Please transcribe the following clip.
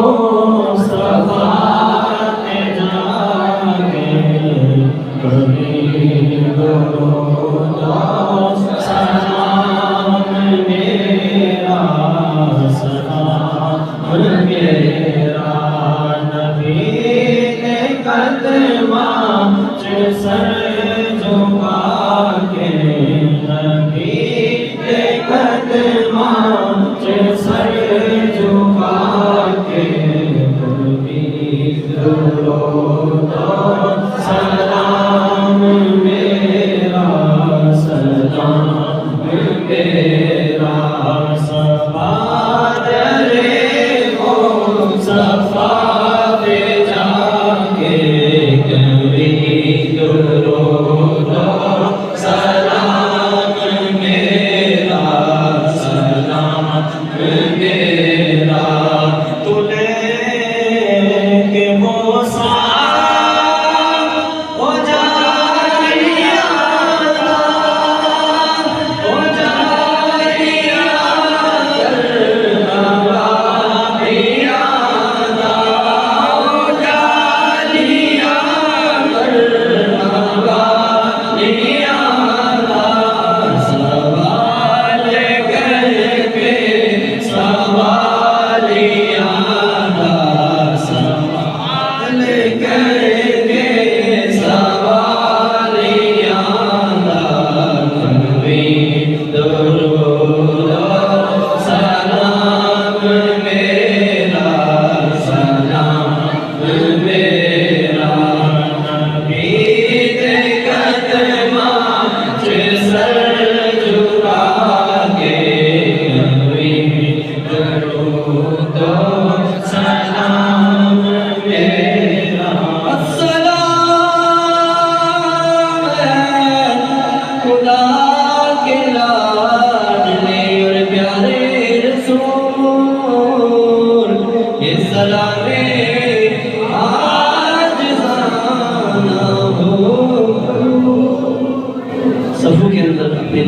मुस्तफा ने जाके कभी दरूद सलाम मेरा सलाम मेरा नबी ने कदमा सर झुका के नबी ने कदमा सर झुका के कभी दरूद सलाम मेरा सलाम मेरा सफादरे को सफा पे जाके कभी दरूद सलाम मेरा सलाम मेरा तुले के मोसा हो जाइया हो जाइया करना पिया हो जाइया करना पिया सवाल करके सवालिया सवाल करके सवालिया कभी दरूद सलाम मेरा सलाम मेरा नबी दे कदमा सर झुका के कभी दरूद सलाम मेरा अस्सलाम खुदा के लाडले और प्यारे रसूल ये सलामे आज जाना हो सफों के अंदर अपने